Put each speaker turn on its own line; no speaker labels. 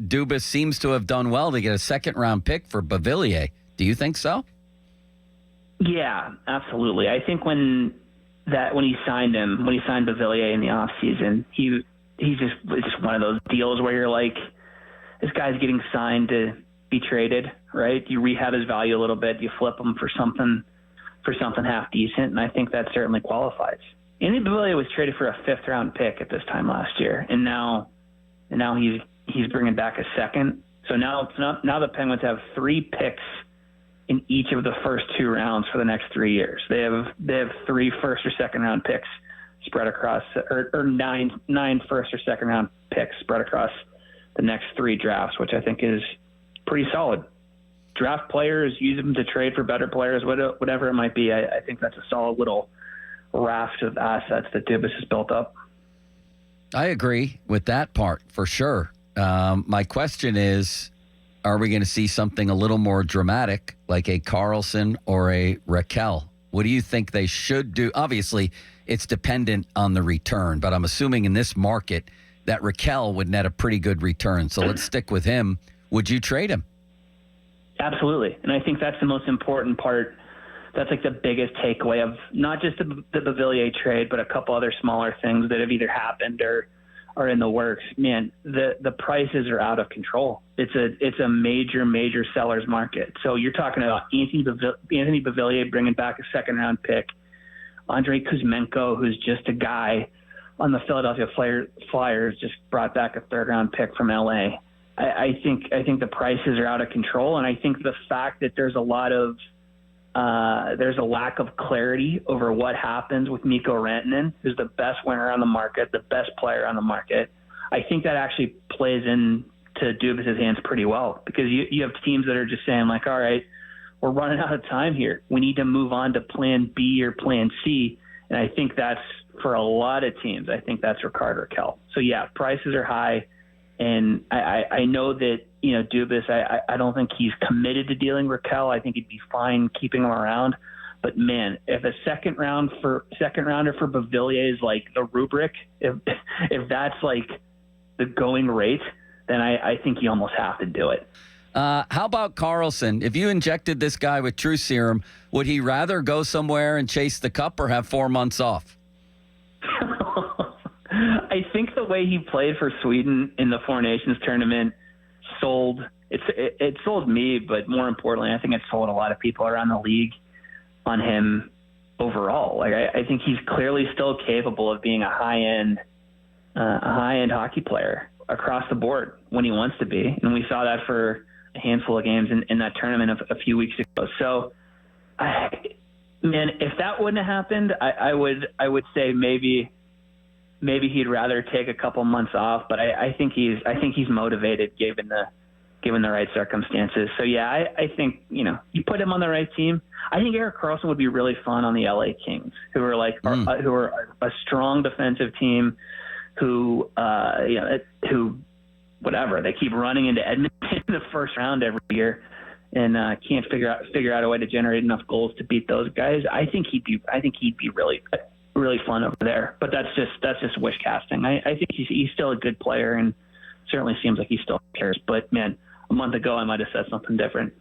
Dubas seems to have done well to get a second-round pick for Beauvillier. Do you think so?
Yeah, absolutely. I think when he signed Beauvillier in the offseason, it's just one of those deals where you're like, this guy's getting signed to be traded, right? You rehab his value a little bit, you flip him for something half decent, and I think that certainly qualifies. Anthony Beauvillier was traded for a 5th-round pick at this time last year, and now he's bringing back a second. So now the Penguins have 3 picks in each of the first 2 rounds for the next 3 years. They have 3 first or second round picks spread across, or nine first or second round picks spread across the next 3 drafts, which I think is pretty solid. Draft players, use them to trade for better players, whatever it might be. I think that's a solid little raft of assets that Dubas has built up.
I agree with that part for sure. My question is, are we going to see something a little more dramatic like a Karlsson or a Rakell? What do you think they should do? Obviously, it's dependent on the return, but I'm assuming in this market that Rakell would net a pretty good return. So let's stick with him. Would you trade him?
Absolutely. And I think that's the most important part. That's like the biggest takeaway of not just the Beauvillier trade, but a couple other smaller things that have either happened or are in the works. Man, the prices are out of control. It's a major seller's market. So you're talking about Anthony Beauvillier bringing back a second-round pick, Andrei Kuzmenko, who's just a guy on the Philadelphia Flyers, just brought back a third-round pick from LA. I think the prices are out of control, and I think the fact that there's a lack of clarity over what happens with Mikko Rantanen, who's the best winger on the market, the best player on the market. I think that actually plays into Dubas' hands pretty well, because you have teams that are just saying, like, all right, we're running out of time here. We need to move on to plan B or plan C. And I think that's, for a lot of teams, I think that's Rickard or Rakell. So, yeah, prices are high. And I know that, Dubas, I don't think he's committed to dealing Rakell. I think he'd be fine keeping him around. But, man, if a second rounder for Beauvillier is like the rubric, if that's like the going rate, then I think you almost have to do it.
How about Karlsson? If you injected this guy with True Serum, would he rather go somewhere and chase the cup or have 4 months off?
I think the way he played for Sweden in the Four Nations tournament sold me, but more importantly, I think it sold a lot of people around the league on him overall. Like I think he's clearly still capable of being a high-end hockey player across the board when he wants to be, and we saw that for a handful of games in that tournament a few weeks ago. So, man, if that wouldn't have happened, I would say maybe he'd rather take a couple months off, but I think he's motivated given the right circumstances. So yeah, I think, you put him on the right team. I think Erik Karlsson would be really fun on the LA Kings, who are a strong defensive team, who whatever, they keep running into Edmonton in the first round every year and can't figure out a way to generate enough goals to beat those guys. I think he'd be really fun over there, but that's just wish casting. I think he's still a good player and certainly seems like he still cares. But man, a month ago I might have said something different.